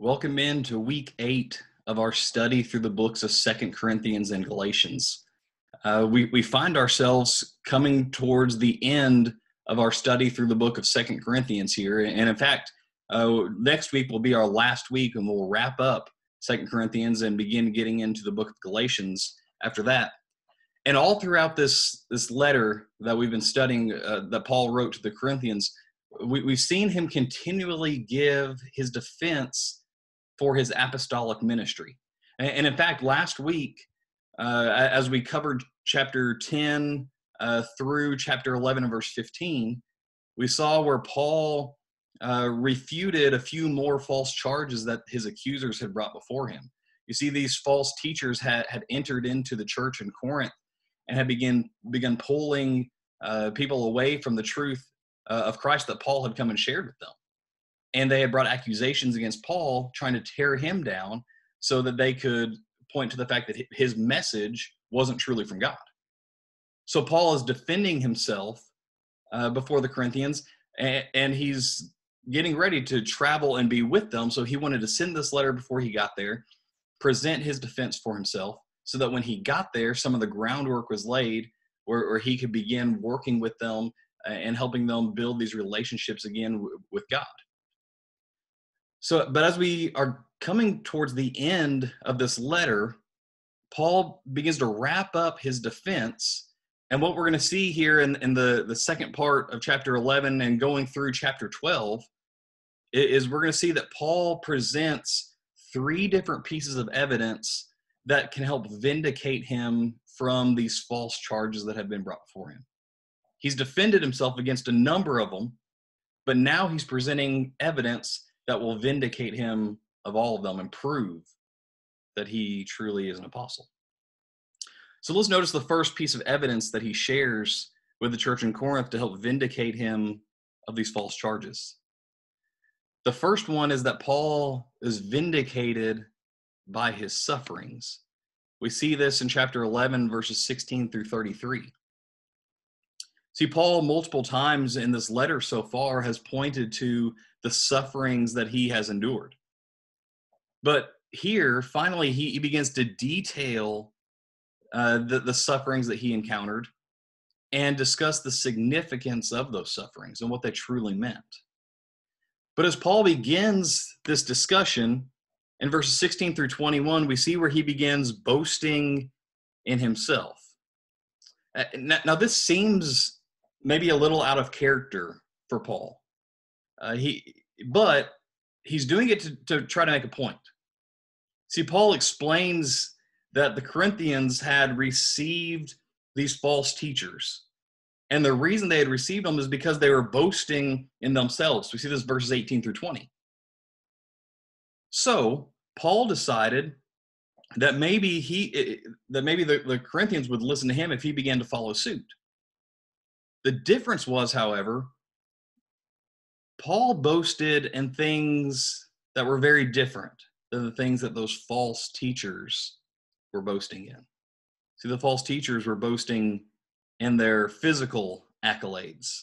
Welcome into week 8 of our study through the books of 2 Corinthians and Galatians. We find ourselves coming towards the end of our study through the book of 2 Corinthians here. And in fact, next week will be our last week, and we'll wrap up 2 Corinthians and begin getting into the book of Galatians after that. And all throughout this letter that we've been studying that Paul wrote to the Corinthians, we've seen him continually give his defense for his apostolic ministry. And in fact, last week, as we covered chapter 10 through chapter 11 and verse 15, we saw where Paul refuted a few more false charges that his accusers had brought before him. You see, these false teachers had entered into the church in Corinth and had begun pulling people away from the truth of Christ that Paul had come and shared with them. And they had brought accusations against Paul, trying to tear him down so that they could point to the fact that his message wasn't truly from God. So Paul is defending himself before the Corinthians, and he's getting ready to travel and be with them. So he wanted to send this letter before he got there, present his defense for himself, so that when he got there, some of the groundwork was laid where he could begin working with them and helping them build these relationships again with God. So, but as we are coming towards the end of this letter, Paul begins to wrap up his defense. And what we're going to see here in the second part of chapter 11 and going through chapter 12 is we're going to see that Paul presents 3 different pieces of evidence that can help vindicate him from these false charges that have been brought before him. He's defended himself against a number of them, but now he's presenting evidence that will vindicate him of all of them and prove that he truly is an apostle. So let's notice the first piece of evidence that he shares with the church in Corinth to help vindicate him of these false charges. The first one is that Paul is vindicated by his sufferings. We see this in chapter 11, verses 16 through 33. See, Paul multiple times in this letter so far has pointed to the sufferings that he has endured. But here, finally, he begins to detail the sufferings that he encountered and discuss the significance of those sufferings and what they truly meant. But as Paul begins this discussion, in verses 16 through 21, we see where he begins boasting in himself. Now this seems maybe a little out of character for Paul. But he's doing it to try to make a point. See, Paul explains that the Corinthians had received these false teachers. And the reason they had received them is because they were boasting in themselves. We see this verses 18 through 20. So Paul decided that maybe the Corinthians would listen to him if he began to follow suit. The difference was, however, Paul boasted in things that were very different than the things that those false teachers were boasting in. See, the false teachers were boasting in their physical accolades.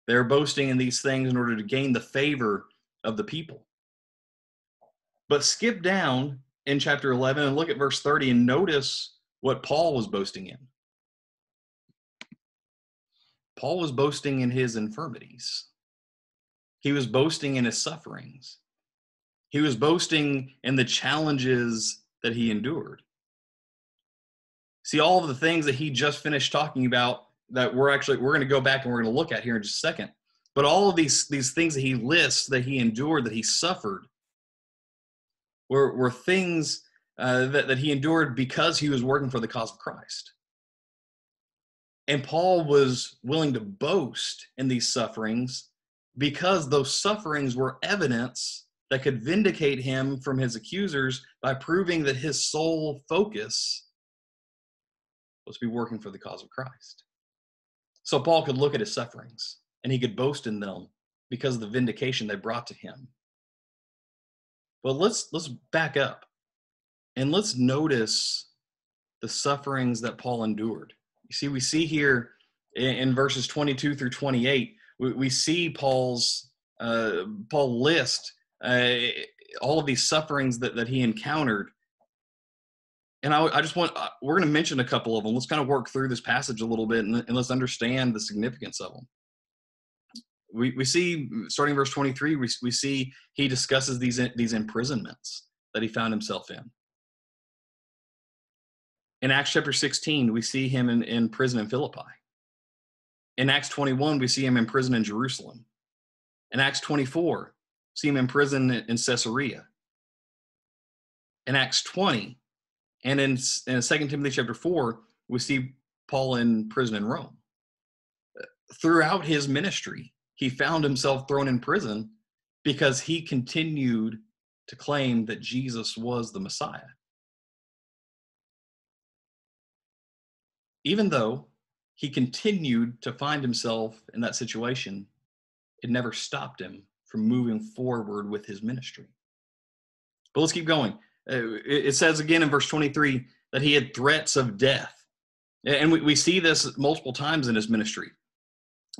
They're boasting in these things in order to gain the favor of the people. But skip down in chapter 11 and look at verse 30 and notice what Paul was boasting in. Paul was boasting in his infirmities. He was boasting in his sufferings. He was boasting in the challenges that he endured. See, all of the things that he just finished talking about that we're going to go back and we're going to look at here in just a second. But all of these things that he lists, that he endured, that he suffered, were things that he endured because he was working for the cause of Christ. And Paul was willing to boast in these sufferings because those sufferings were evidence that could vindicate him from his accusers by proving that his sole focus was to be working for the cause of Christ. So Paul could look at his sufferings and he could boast in them because of the vindication they brought to him. But let's back up and let's notice the sufferings that Paul endured. You see, we see here in verses 22 through 28, we see Paul list all of these sufferings that he encountered. And I just want, we're going to mention a couple of them. Let's kind of work through this passage a little bit, and let's understand the significance of them. We see, starting verse 23, we see he discusses these imprisonments that he found himself in. In Acts chapter 16, we see him in prison in Philippi. In Acts 21, we see him in prison in Jerusalem. In Acts 24, see him in prison in Caesarea. In Acts 20, and in 2 Timothy chapter 4, we see Paul in prison in Rome. Throughout his ministry, he found himself thrown in prison because he continued to claim that Jesus was the Messiah. Even though he continued to find himself in that situation, it never stopped him from moving forward with his ministry. But let's keep going. It says again in verse 23 that he had threats of death. And we see this multiple times in his ministry.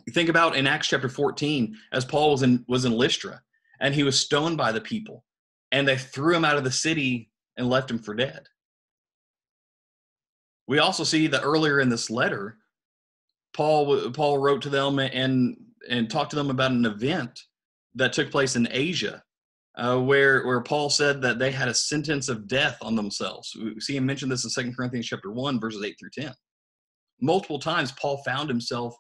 You think about in Acts chapter 14, as Paul was in Lystra, and he was stoned by the people, and they threw him out of the city and left him for dead. We also see that earlier in this letter, Paul wrote to them and talked to them about an event that took place in Asia, where Paul said that they had a sentence of death on themselves. We see him mention this in 2 Corinthians chapter 1, verses 8 through 10. Multiple times, Paul found himself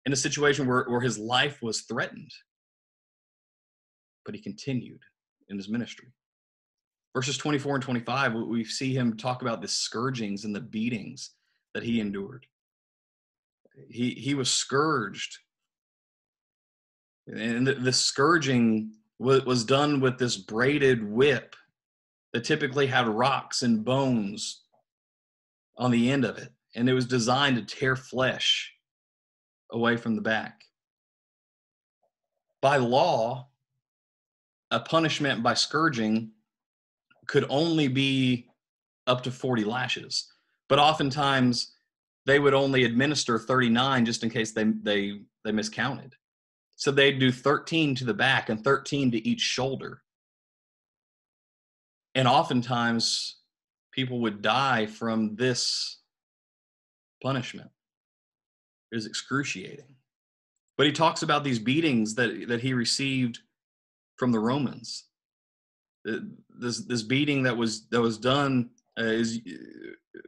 in a situation where his life was threatened, but he continued in his ministry. Verses 24 and 25, we see him talk about the scourgings and the beatings that he endured. He was scourged, and the scourging was done with this braided whip that typically had rocks and bones on the end of it, and it was designed to tear flesh away from the back. By law, a punishment by scourging could only be up to 40 lashes, but oftentimes they would only administer 39 just in case they miscounted. So they'd do 13 to the back and 13 to each shoulder. And oftentimes people would die from this punishment. It was excruciating. But he talks about these beatings that he received from the Romans. This beating that was done is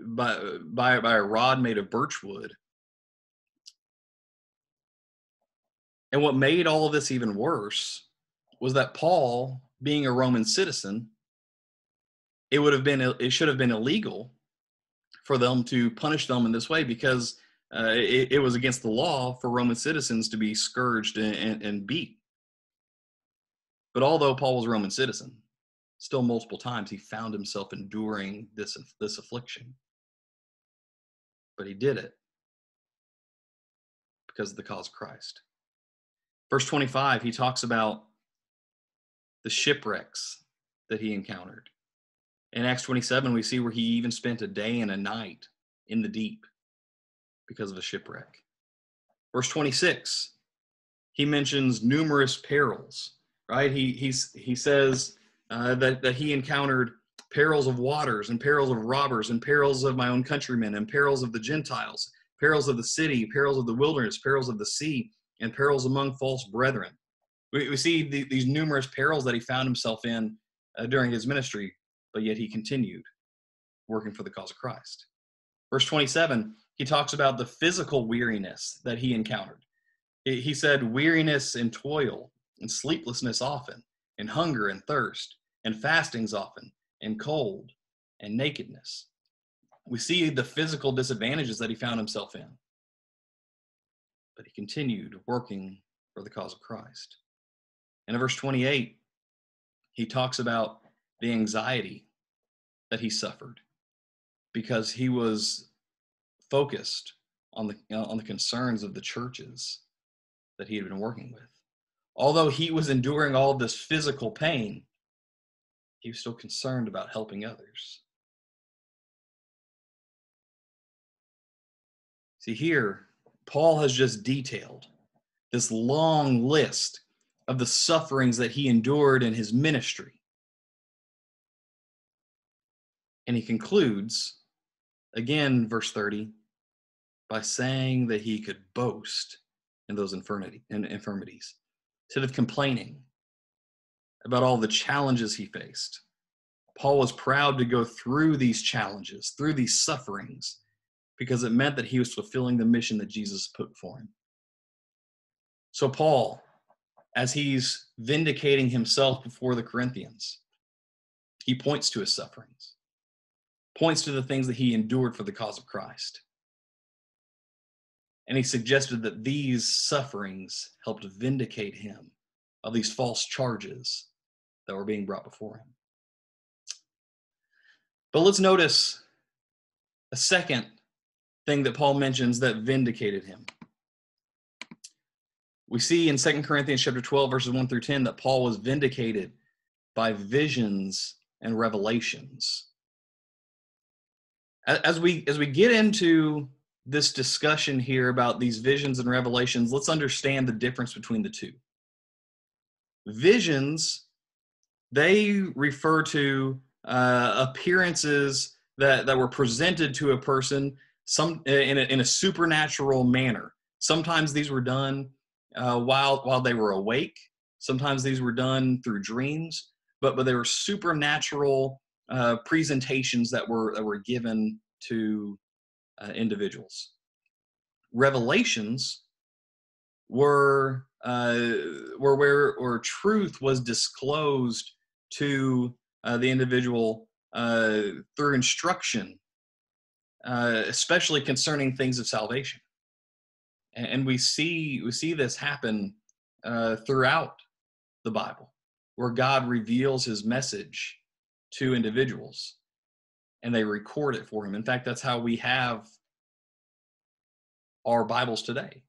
by a rod made of birchwood. And what made all of this even worse was that Paul, being a Roman citizen, it should have been illegal for them to punish them in this way, because it was against the law for Roman citizens to be scourged and beat. But although Paul was a Roman citizen, still multiple times he found himself enduring this affliction. But he did it because of the cause of Christ. Verse 25, he talks about the shipwrecks that he encountered. In Acts 27, we see where he even spent a day and a night in the deep because of a shipwreck. Verse 26, he mentions numerous perils, right? He says that he encountered perils of waters and perils of robbers and perils of my own countrymen and perils of the Gentiles, perils of the city, perils of the wilderness, perils of the sea, and perils among false brethren. We see these numerous perils that he found himself in during his ministry, but yet he continued working for the cause of Christ. Verse 27, he talks about the physical weariness that he encountered. He said weariness and toil and sleeplessness often, and hunger and thirst, and fastings often, and cold and nakedness. We see the physical disadvantages that he found himself in, but he continued working for the cause of Christ. And in verse 28, he talks about the anxiety that he suffered because he was focused on the concerns of the churches that he had been working with. Although he was enduring all this physical pain, he was still concerned about helping others. See, here, Paul has just detailed this long list of the sufferings that he endured in his ministry. And he concludes, again, verse 30, by saying that he could boast in those infirmities, instead of complaining about all the challenges he faced. Paul was proud to go through these challenges, through these sufferings, because it meant that he was fulfilling the mission that Jesus put for him. So Paul, as he's vindicating himself before the Corinthians, he points to his sufferings, points to the things that he endured for the cause of Christ. And he suggested that these sufferings helped vindicate him of these false charges that were being brought before him. But let's notice a second thing that Paul mentions that vindicated him. We see in 2 Corinthians chapter 12, verses 1 through 10, that Paul was vindicated by visions and revelations. As we get into this discussion here about these visions and revelations, let's understand the difference between the two. Visions, they refer to appearances that were presented to a person in a supernatural manner. Sometimes these were done while they were awake. Sometimes these were done through dreams, but they were supernatural presentations that were given to individuals. Revelations were where truth was disclosed to the individual through instruction, especially concerning things of salvation. And we see this happen throughout the Bible, where God reveals his message to individuals and they record it for him. In fact, that's how we have our Bibles today,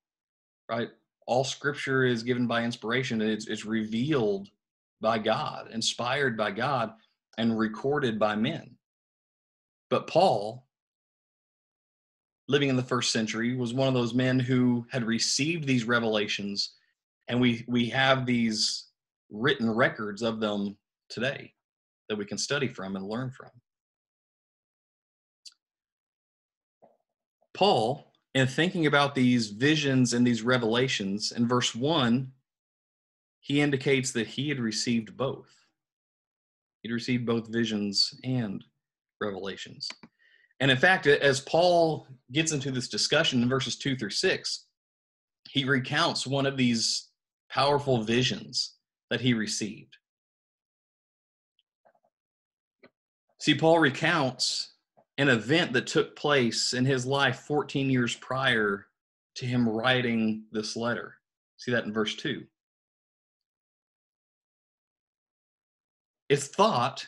right? All scripture is given by inspiration, and it's revealed by God, inspired by God, and recorded by men. But Paul, living in the first century, was one of those men who had received these revelations, and we have these written records of them today that we can study from and learn from. Paul, in thinking about these visions and these revelations, in verse 1, he indicates that he had received both. He'd received both visions and revelations. And in fact, as Paul gets into this discussion in verses 2 through 6, he recounts one of these powerful visions that he received. See, Paul recounts an event that took place in his life 14 years prior to him writing this letter. See that in verse 2. It's thought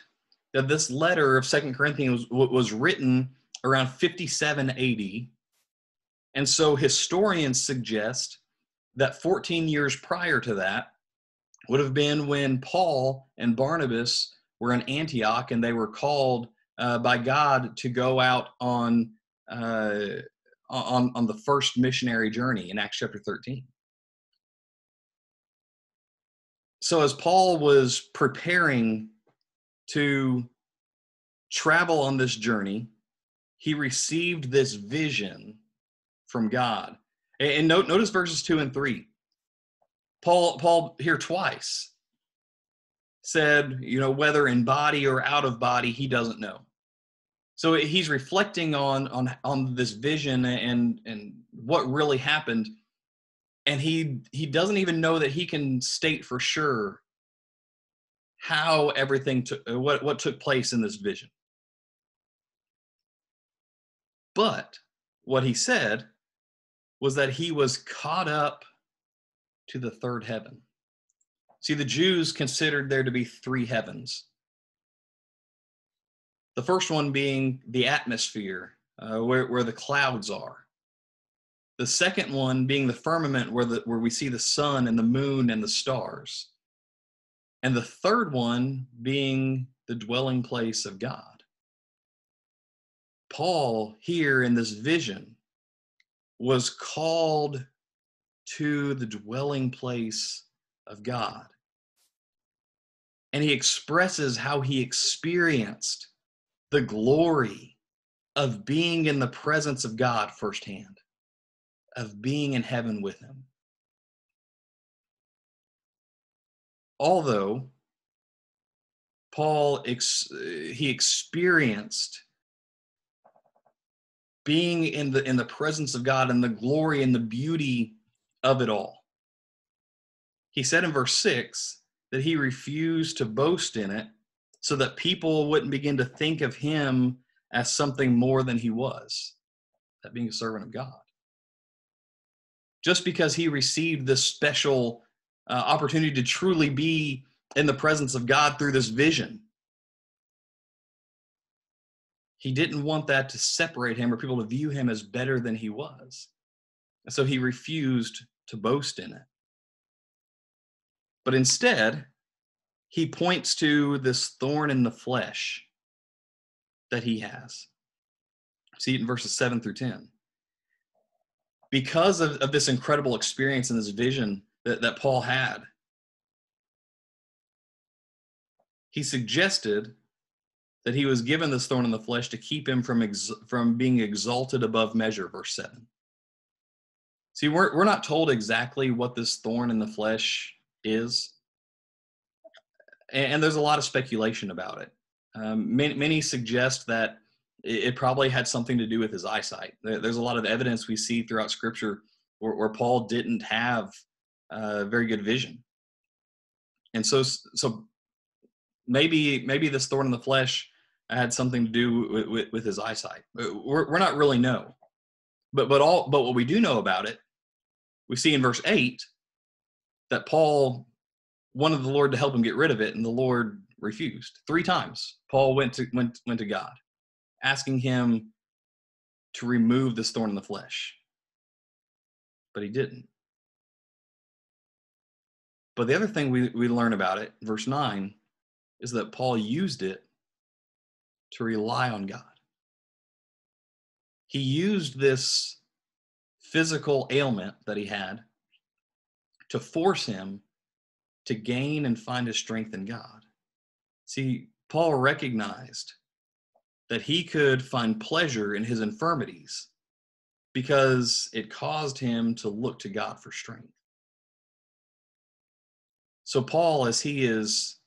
that this letter of 2 Corinthians was written around 57 AD. And so historians suggest that 14 years prior to that would have been when Paul and Barnabas were in Antioch, and they were called by God to go out on the first missionary journey in Acts chapter 13. So as Paul was preparing to travel on this journey, he received this vision from God. And notice verses 2 and 3. Paul here twice said, whether in body or out of body, he doesn't know. So he's reflecting on this vision and what really happened, and he doesn't even know that he can state for sure how everything what took place in this vision. But what he said was that he was caught up to the third heaven. See, the Jews considered there to be three heavens. The first one being the atmosphere, where the clouds are. The second one being the firmament, where we see the sun and the moon and the stars. And the third one being the dwelling place of God. Paul, here in this vision, was called to the dwelling place of God. And he expresses how he experienced the glory of being in the presence of God firsthand, of being in heaven with him. Although Paul he experienced being in the presence of God and the glory and the beauty of it all. He said in verse 6 that he refused to boast in it so that people wouldn't begin to think of him as something more than he was, that being a servant of God. Just because he received this special opportunity to truly be in the presence of God through this vision, he didn't want that to separate him or people to view him as better than he was. And so he refused to boast in it. But instead, he points to this thorn in the flesh that he has. See it in verses 7 through 10. Because of this incredible experience and this vision that Paul had, he suggested that he was given this thorn in the flesh to keep him from being exalted above measure, verse 7. See, we're not told exactly what this thorn in the flesh is, and there's a lot of speculation about it. Many suggest that it probably had something to do with his eyesight. There's a lot of evidence we see throughout Scripture where Paul didn't have very good vision. And so maybe this thorn in the flesh had something to do with his eyesight. We're not really know. But what we do know about it, we see in verse 8 that Paul wanted the Lord to help him get rid of it, and the Lord refused. 3 times Paul went to God, asking him to remove this thorn in the flesh. But he didn't. But the other thing we learn about it, verse 9, is that Paul used it to rely on God. He used this physical ailment that he had to force him to gain and find his strength in God. See, Paul recognized that he could find pleasure in his infirmities because it caused him to look to God for strength. So Paul, as he is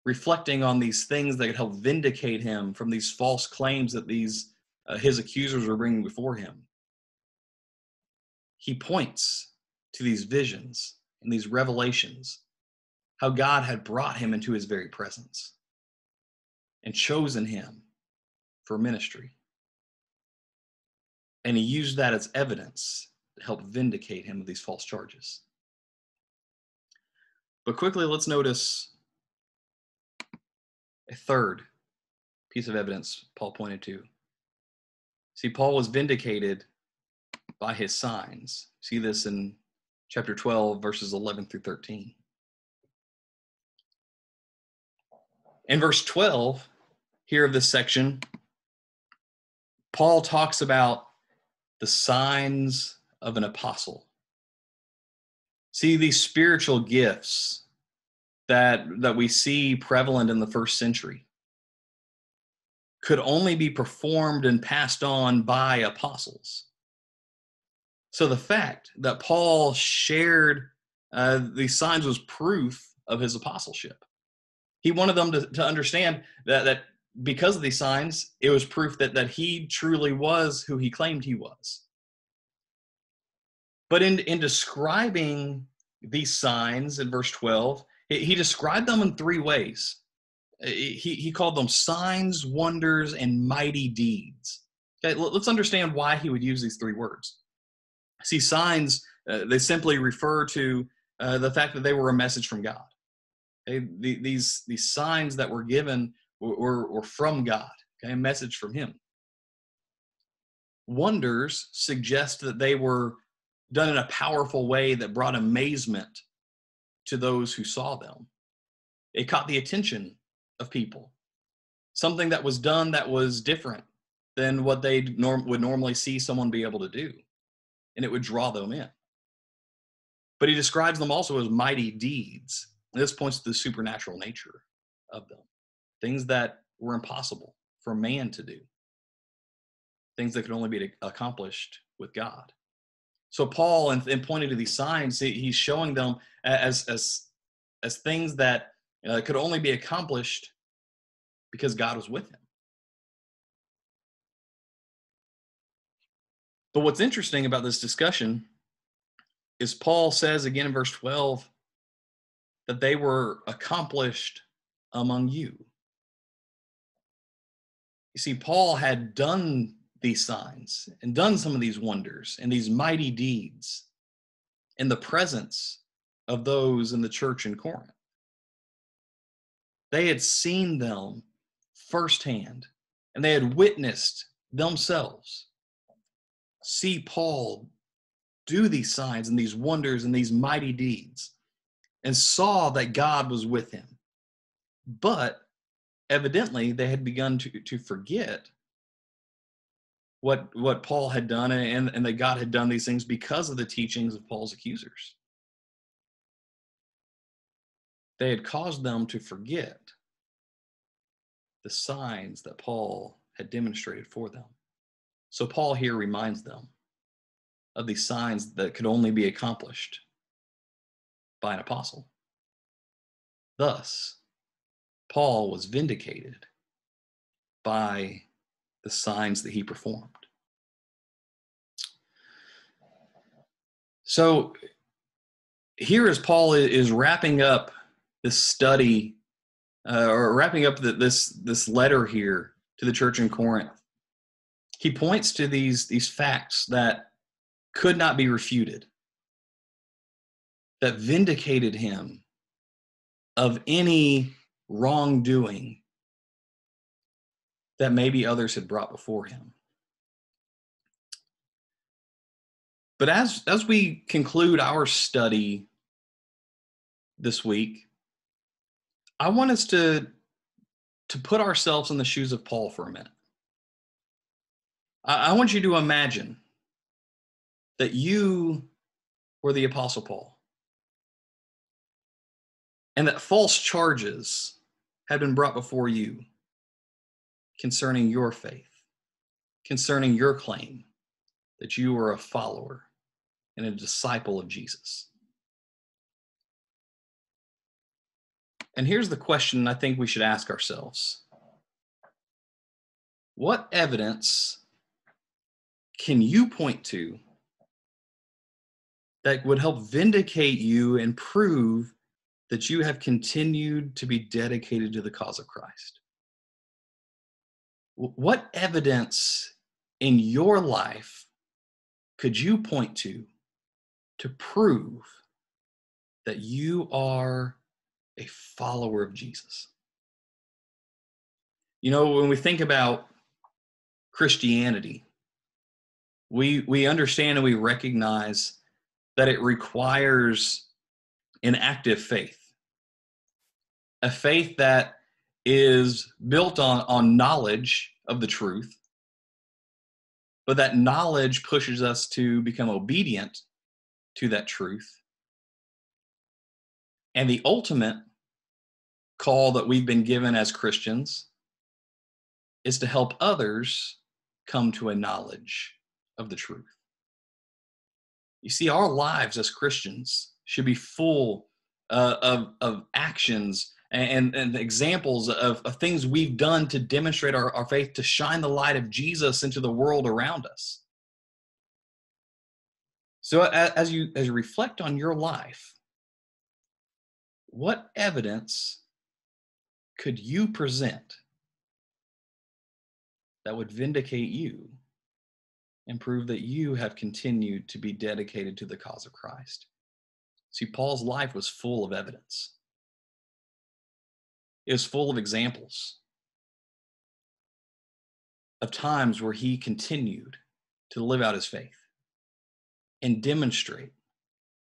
reflecting on these things that could help vindicate him from these false claims that his accusers were bringing before him, he points to these visions and these revelations, how God had brought him into his very presence and chosen him for ministry. And he used that as evidence to help vindicate him of these false charges. But quickly, let's notice a third piece of evidence Paul pointed to. See, Paul was vindicated by his signs. See this in chapter 12, verses 11 through 13. In verse 12, here of this section, Paul talks about the signs of an apostle. See, these spiritual gifts that we see prevalent in the first century could only be performed and passed on by apostles. So the fact that Paul shared these signs was proof of his apostleship. He wanted them to understand that because of these signs, it was proof that he truly was who he claimed he was. But in describing these signs in verse 12, he described them in 3 ways. He called them signs, wonders, and mighty deeds. Okay, let's understand why he would use these 3 words. See, signs, they simply refer to the fact that they were a message from God. Okay? These signs that were given were from God, okay? A message from him. Wonders suggest that they were done in a powerful way that brought amazement to those who saw them. It caught the attention of people. Something that was done that was different than what they would normally see someone be able to do. And it would draw them in. But he describes them also as mighty deeds. And this points to the supernatural nature of them. Things that were impossible for man to do, things that could only be accomplished with God. So Paul, in pointing to these signs, he's showing them as things that could only be accomplished because God was with him. But what's interesting about this discussion is Paul says again in verse 12 that they were accomplished among you. You see, Paul had done these signs and done some of these wonders and these mighty deeds in the presence of those in the church in Corinth. They had seen them firsthand, and they had witnessed themselves see Paul do these signs and these wonders and these mighty deeds, and saw that God was with him. But evidently, they had begun to forget what Paul had done, and that God had done these things because of the teachings of Paul's accusers. They had caused them to forget the signs that Paul had demonstrated for them. So Paul here reminds them of these signs that could only be accomplished by an apostle. Thus, Paul was vindicated by the signs that he performed. So here as Paul is wrapping up this study, or wrapping up this letter here to the church in Corinth, he points to these facts that could not be refuted, that vindicated him of any wrongdoing that maybe others had brought before him. But as we conclude our study this week, I want us to put ourselves in the shoes of Paul for a minute. I want you to imagine that you were the Apostle Paul, and that false charges had been brought before you concerning your faith, concerning your claim that you were a follower and a disciple of Jesus. And here's the question I think we should ask ourselves. What evidence can you point to that would help vindicate you and prove that you have continued to be dedicated to the cause of Christ? What evidence in your life could you point to prove that you are a follower of Jesus? You know, when we think about Christianity, we understand and we recognize that it requires an active faith, a faith that is built on knowledge of the truth, but that knowledge pushes us to become obedient to that truth. And the ultimate call that we've been given as Christians is to help others come to a knowledge of the truth. You see, our lives as Christians should be full of actions and examples of things we've done to demonstrate our faith, to shine the light of Jesus into the world around us. So as you reflect on your life, what evidence could you present that would vindicate you and prove that you have continued to be dedicated to the cause of Christ? See, Paul's life was full of evidence. It was full of examples of times where he continued to live out his faith and demonstrate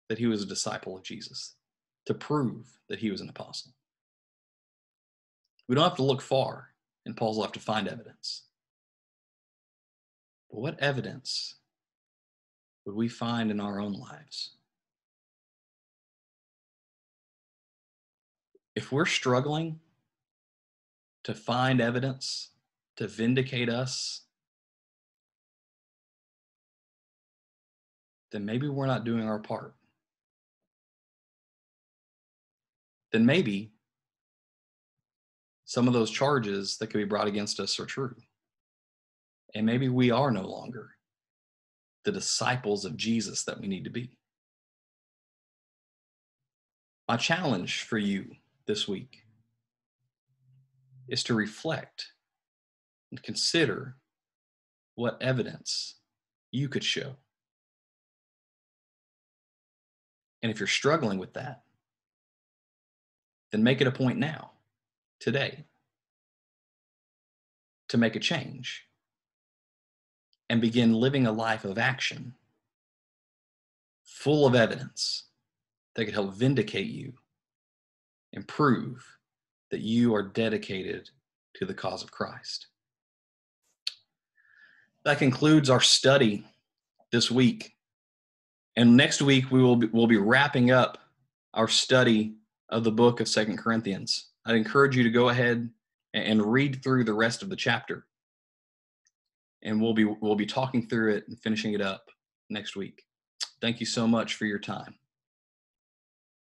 that he was a disciple of Jesus, to prove that he was an apostle. We don't have to look far in Paul's life to find evidence. But what evidence would we find in our own lives? If we're struggling to find evidence to vindicate us, then maybe we're not doing our part. Then maybe some of those charges that could be brought against us are true. And maybe we are no longer the disciples of Jesus that we need to be. My challenge for you this week is to reflect and consider what evidence you could show. And if you're struggling with that, then make it a point now, today, to make a change and begin living a life of action full of evidence that could help vindicate you and prove that you are dedicated to the cause of Christ. That concludes our study this week. And next week, we'll be wrapping up our study of the book of 2 Corinthians. I'd encourage you to go ahead and read through the rest of the chapter. And we'll be talking through it and finishing it up next week. Thank you so much for your time.